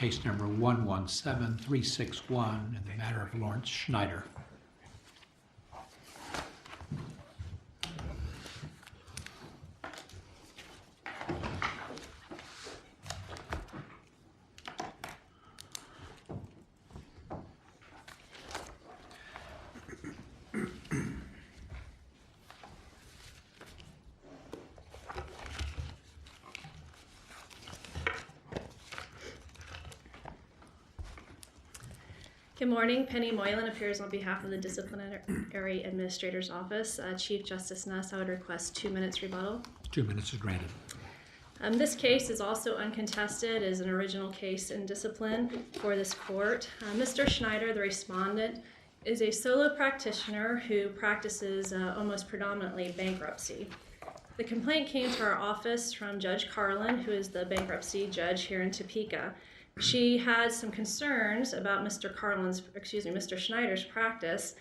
case number 117361 in the matter of Lawrence Schneider. Good morning. Penny Moylan appears on behalf of the Disciplinary Administrator's Office. Chief Justice Nuss, I would request 2 minutes rebuttal. 2 minutes is granted. This case is also uncontested, is an original case in discipline for this court. Mr. Schneider, the respondent, is a solo practitioner who practices almost predominantly bankruptcy. The complaint came to our office from Judge Carlin, who is the bankruptcy judge here in Topeka. She had some concerns about Mr. Schneider's practice,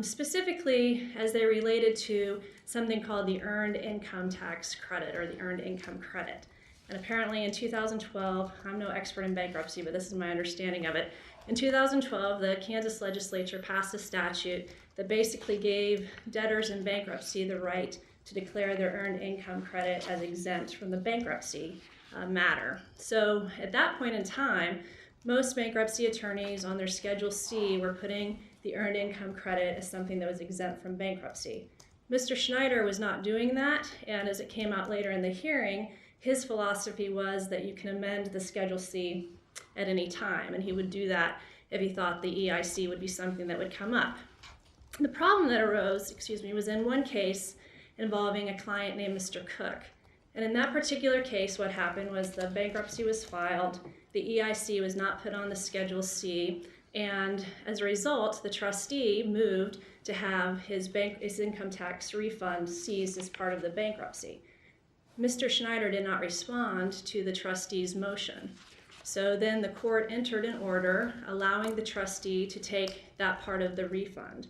specifically as they related to something called the Earned Income Tax Credit, or the Earned Income Credit. And apparently in 2012, I'm no expert in bankruptcy, but this is my understanding of it. In 2012, the Kansas legislature passed a statute that basically gave debtors in bankruptcy the right to declare their Earned Income Credit as exempt from the bankruptcy matter. So at that point in time, most bankruptcy attorneys on their Schedule C were putting the Earned Income Credit as something that was exempt from bankruptcy. Mr. Schneider was not doing that, and as it came out later in the hearing, his philosophy was that you can amend the Schedule C at any time, and he would do that if he thought the EIC would be something that would come up. The problem that arose, was in one case involving a client named Mr. Cook. And in that particular case, what happened was the bankruptcy was filed, the EIC was not put on the Schedule C, and as a result, the trustee moved to have his income tax refund seized as part of the bankruptcy. Mr. Schneider did not respond to the trustee's motion. So then the court entered an order allowing the trustee to take that part of the refund.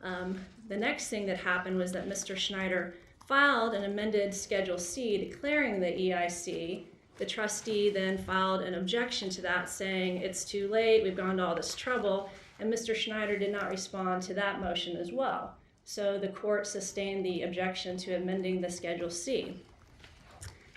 The next thing that happened was that Mr. Schneider filed an amended Schedule C declaring the EIC. The trustee then filed an objection to that, saying it's too late, we've gone to all this trouble, and Mr. Schneider did not respond to that motion as well. So the court sustained the objection to amending the Schedule C.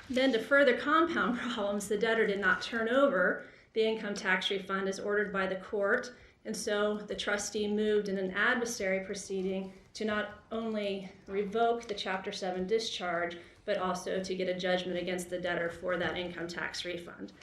Then to further compound problems, the debtor did not turn over the income tax refund as ordered by the court, and so the trustee moved in an adversary proceeding to not only revoke the Chapter 7 discharge, but also to get a judgment against the debtor for that income tax refund.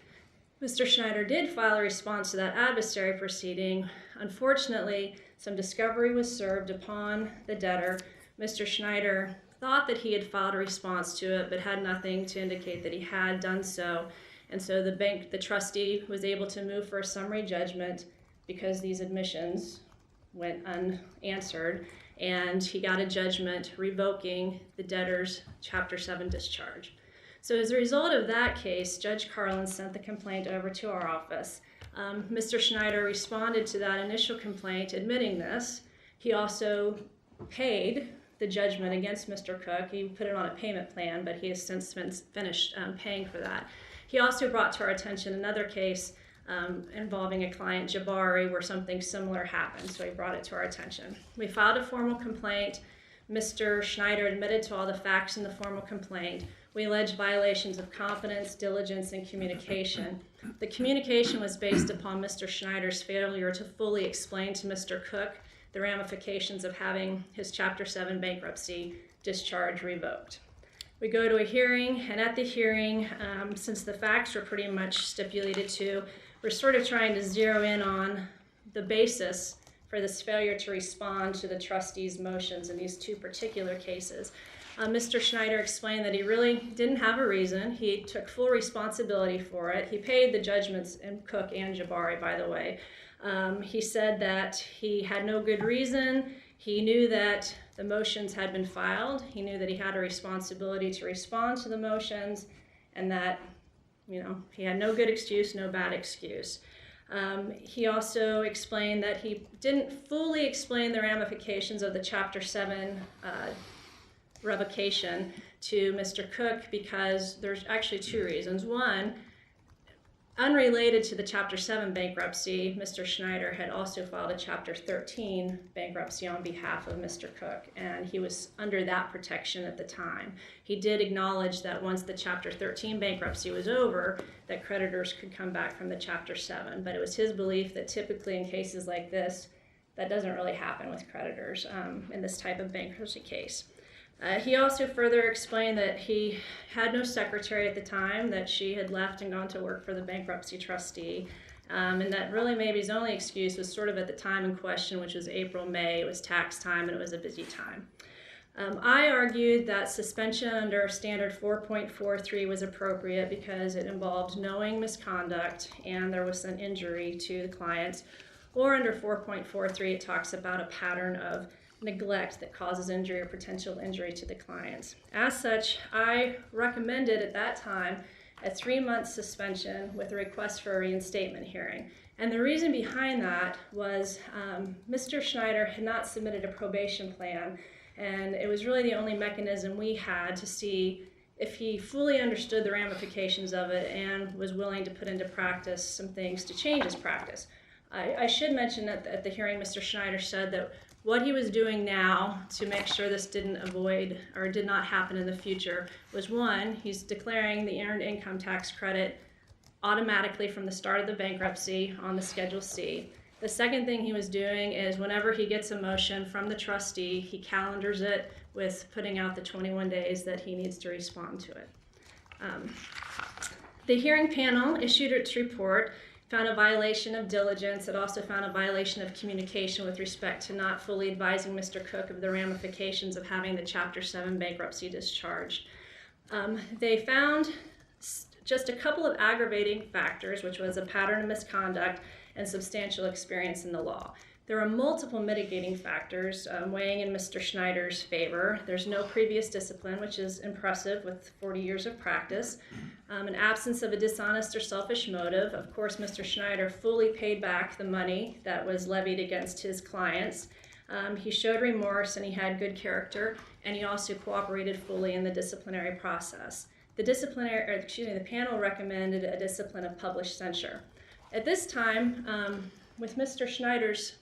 Mr. Schneider did file a response to that adversary proceeding. Unfortunately, some discovery was served upon the debtor. Mr. Schneider thought that he had filed a response to it, but had nothing to indicate that he had done so. And so the trustee was able to move for a summary judgment because these admissions went unanswered, and he got a judgment revoking the debtor's Chapter 7 discharge. So as a result of that case, Judge Carlin sent the complaint over to our office. Mr. Schneider responded to that initial complaint admitting this. He also paid the judgment against Mr. Cook. He put it on a payment plan, but he has since finished paying for that. He also brought to our attention another case involving a client, Jabari, where something similar happened, so he brought it to our attention. We filed a formal complaint. Mr. Schneider admitted to all the facts in the formal complaint. We alleged violations of confidence, diligence, and communication. The communication was based upon Mr. Schneider's failure to fully explain to Mr. Cook the ramifications of having his Chapter 7 bankruptcy discharge revoked. We go to a hearing, and at the hearing, since the facts were pretty much stipulated to, we're sort of trying to zero in on the basis for this failure to respond to the trustee's motions in these two particular cases. Mr. Schneider explained that he really didn't have a reason. He took full responsibility for it. He paid the judgments in Cook and Jabari, by the way. He said that he had no good reason. He knew that the motions had been filed. He knew that he had a responsibility to respond to the motions, and that, he had no good excuse, no bad excuse. He also explained that he didn't fully explain the ramifications of the Chapter 7 revocation to Mr. Cook because there's actually two reasons. One, Unrelated to the Chapter 7 bankruptcy, Mr. Schneider had also filed a Chapter 13 bankruptcy on behalf of Mr. Cook, and he was under that protection at the time. He did acknowledge that once the Chapter 13 bankruptcy was over, that creditors could come back from the Chapter 7, but it was his belief that typically in cases like this, that doesn't really happen with creditors in this type of bankruptcy case. He also further explained that he had no secretary at the time, that she had left and gone to work for the bankruptcy trustee, and that really maybe his only excuse was sort of at the time in question, which was April, May. It was tax time and it was a busy time. I argued that suspension under standard 4.43 was appropriate because it involved knowing misconduct and there was an injury to the clients. Or under 4.43, it talks about a pattern of neglect that causes injury or potential injury to the clients. As such, I recommended at that time a 3-month suspension with a request for a reinstatement hearing. And the reason behind that was Mr. Schneider had not submitted a probation plan, and it was really the only mechanism we had to see if he fully understood the ramifications of it and was willing to put into practice some things to change his practice. I should mention that at the hearing, Mr. Schneider said that what he was doing now to make sure this did not happen in the future was, one, he's declaring the earned income tax credit automatically from the start of the bankruptcy on the Schedule C. The second thing he was doing is whenever he gets a motion from the trustee, he calendars it with putting out the 21 days that he needs to respond to it. The hearing panel issued its report, found a violation of diligence. It also found a violation of communication with respect to not fully advising Mr. Cook of the ramifications of having the Chapter 7 bankruptcy discharged. They found just a couple of aggravating factors, which was a pattern of misconduct and substantial experience in the law. There are multiple mitigating factors weighing in Mr. Schneider's favor. There's no previous discipline, which is impressive with 40 years of practice. An absence of a dishonest or selfish motive. Of course, Mr. Schneider fully paid back the money that was levied against his clients. He showed remorse and he had good character, and he also cooperated fully in the disciplinary process. The panel recommended a discipline of published censure. At this time, with Mr. Schneider's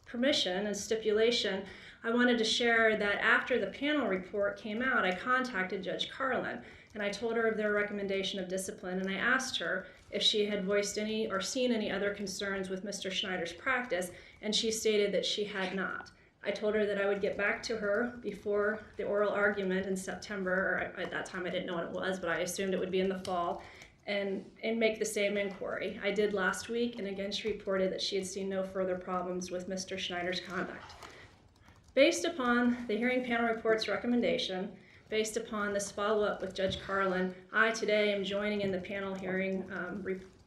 permission and stipulation, I wanted to share that after the panel report came out, I contacted Judge Carlin, and I told her of their recommendation of discipline, and I asked her if she had voiced any or seen any other concerns with Mr. Schneider's practice, and she stated that she had not. I told her that I would get back to her before the oral argument in September, or at that time I didn't know what it was, but I assumed it would be in the fall, and make the same inquiry. I did last week, and again she reported that she had seen no further problems with Mr. Schneider's conduct. Based upon the hearing panel report's recommendation, based upon this follow-up with Judge Carlin, I today am joining in the panel hearing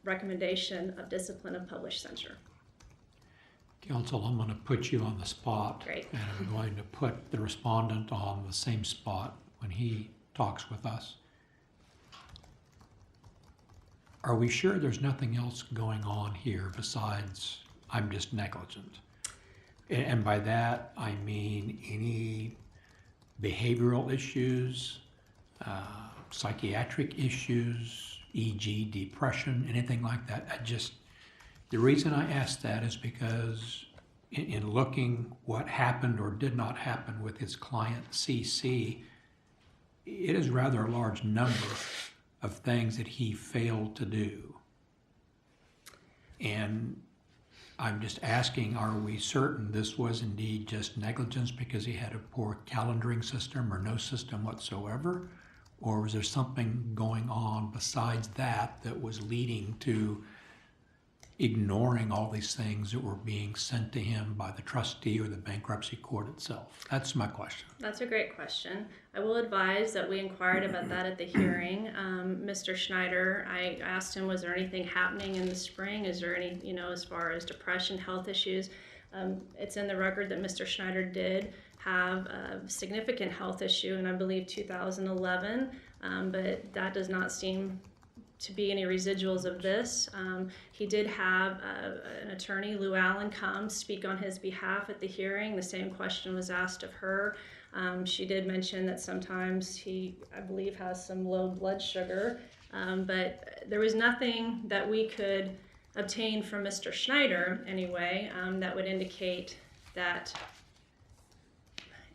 recommendation of discipline of published censure. Counsel, I'm going to put you on the spot. Great. And I'm going to put the respondent on the same spot when he talks with us. Are we sure there's nothing else going on here besides I'm just negligent? And by that, I mean any behavioral issues, psychiatric issues, e.g. depression, anything like that. The reason I ask that is because in looking what happened or did not happen with his client CC, it is rather a large number of things that he failed to do. And I'm just asking, are we certain this was indeed just negligence because he had a poor calendaring system or no system whatsoever? Or was there something going on besides that that was leading to ignoring all these things that were being sent to him by the trustee or the bankruptcy court itself? That's my question. That's a great question. I will advise that we inquired about that at the hearing. Mr. Schneider, I asked him, was there anything happening in the spring? Is there any, as far as depression, health issues? It's in the record that Mr. Schneider did have a significant health issue in, I believe, 2011, but that does not seem to be any residuals of this. He did have an attorney, Lou Allen, come speak on his behalf at the hearing. The same question was asked of her. She did mention that sometimes he, I believe, has some low blood sugar. But there was nothing that we could obtain from Mr. Schneider anyway that would indicate that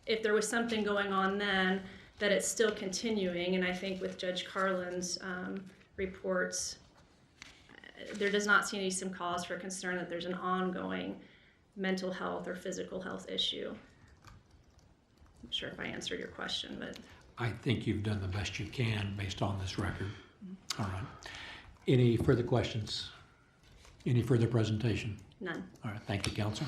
if there was something going on then, that it's still continuing. And I think with Judge Carlin's reports, there does not seem to be some cause for concern that there's an ongoing mental health or physical health issue. I'm not sure if I answered your question, but I think you've done the best you can based on this record. All right. Any further questions? Any further presentation? none. All right, thank you, counsel.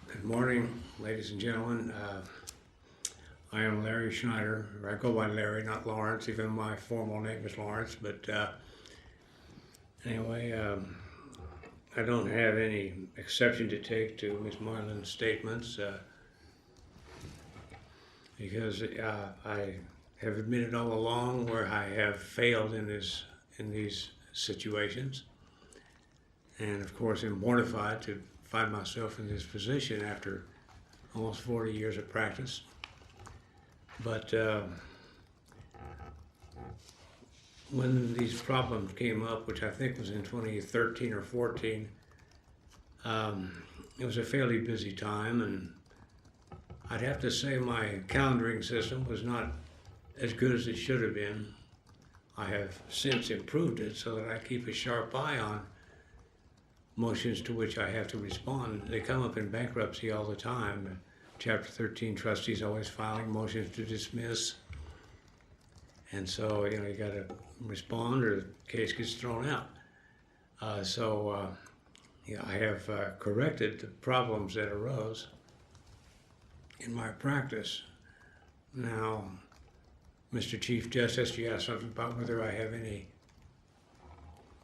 Good morning, ladies and gentlemen. I am Larry Schneider. I go by Larry, not Lawrence, even though my formal name is Lawrence. But anyway, I don't have any exception to take to Ms. Marlin's statements because I have admitted all along where I have failed in these situations, and of course, am mortified to find myself in this position after almost 40 years of practice. But when these problems came up, which I think was in 2013 or 14, it was a fairly busy time, and I'd have to say my calendaring system was not as good as it should have been. I have since improved it so that I keep a sharp eye on motions to which I have to respond. They come up in bankruptcy all the time. Chapter 13 trustees always filing motions to dismiss. And so, you got to respond or the case gets thrown out. I have corrected the problems that arose in my practice. Now, Mr. Chief Justice, you asked something about whether I have any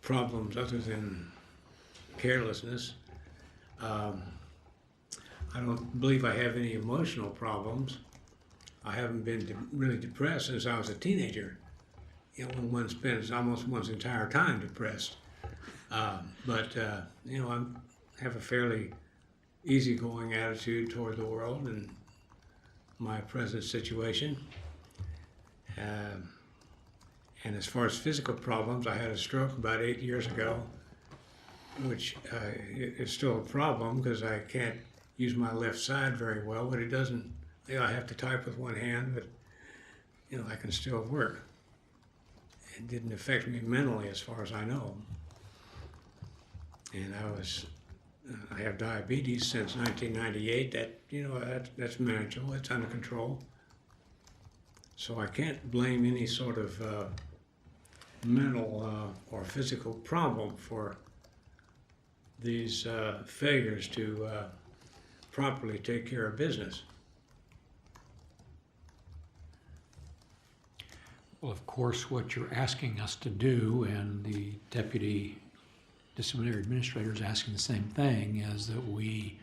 problems other than carelessness. I don't believe I have any emotional problems. I haven't been really depressed since I was a teenager. When one spends almost one's entire time depressed. I have a fairly easygoing attitude toward the world and my present situation. And as far as physical problems, I had a stroke about 8 years ago, which is still a problem because I can't use my left side very well, but it doesn't, I have to type with one hand, but I can still work. It didn't affect me mentally as far as I know. And I have diabetes since 1998. That's manageable, it's under control. So I can't blame any sort of mental or physical problem for these failures to properly take care of business. Well, of course, what you're asking us to do, and the Deputy Disciplinary Administrator is asking the same thing, is that we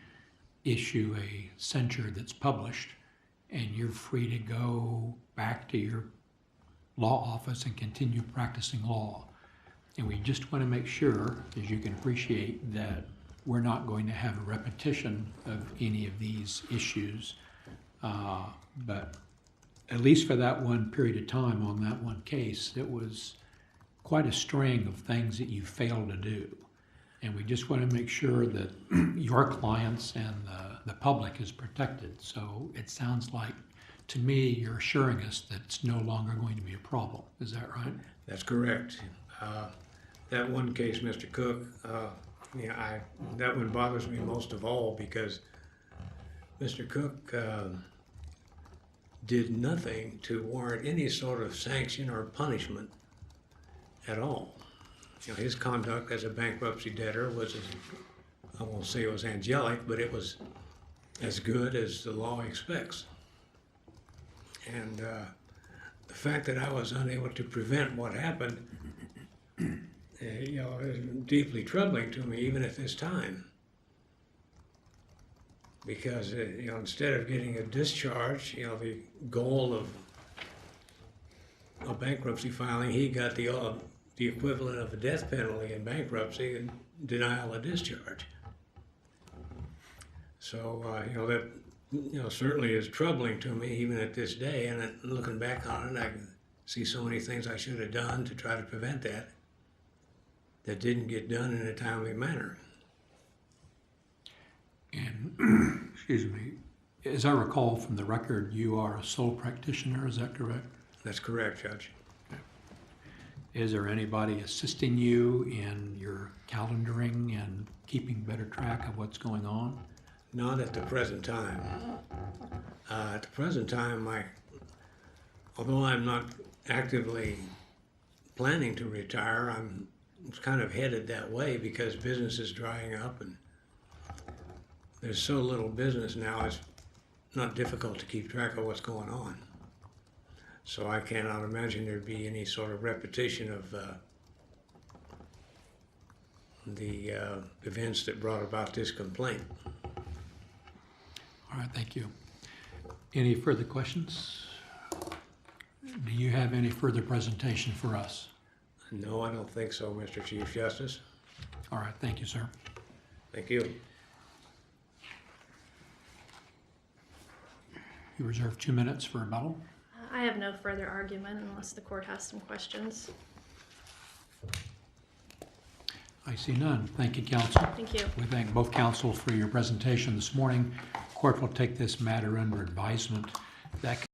issue a censure that's published, and you're free to go back to your law office and continue practicing law. And we just want to make sure, as you can appreciate, that we're not going to have a repetition of any of these issues. But at least for that one period of time on that one case, it was quite a string of things that you failed to do. And we just want to make sure that your clients and the public is protected. So it sounds like, to me, you're assuring us that it's no longer going to be a problem. Is that right? That's correct. That one case, Mr. Cook, that one bothers me most of all because Mr. Cook did nothing to warrant any sort of sanction or punishment at all. His conduct as a bankruptcy debtor was, I won't say it was angelic, but it was as good as the law expects. And the fact that I was unable to prevent what happened, is deeply troubling to me even at this time. Because, instead of getting a discharge, the goal of a bankruptcy filing, he got the equivalent of a death penalty in bankruptcy and denial of discharge. So, that, certainly is troubling to me even at this day. And looking back on it, I can see so many things I should have done to try to prevent that didn't get done in a timely manner. And, excuse me, as I recall from the record, you are a sole practitioner, is that correct? That's correct, Judge. Is there anybody assisting you in your calendaring and keeping better track of what's going on? Not at the present time. At the present time, although I'm not actively planning to retire, I'm kind of headed that way because business is drying up and there's so little business now, it's not difficult to keep track of what's going on. So I cannot imagine there'd be any sort of repetition of the events that brought about this complaint. All right, thank you. Any further questions? Do you have any further presentation for us? No, I don't think so, Mr. Chief Justice. All right, thank you, sir. Thank you. You reserve 2 minutes for rebuttal. I have no further argument unless the court has some questions. I see none. Thank you, counsel. Thank you. We thank both counsel for your presentation this morning. Court will take this matter under advisement. That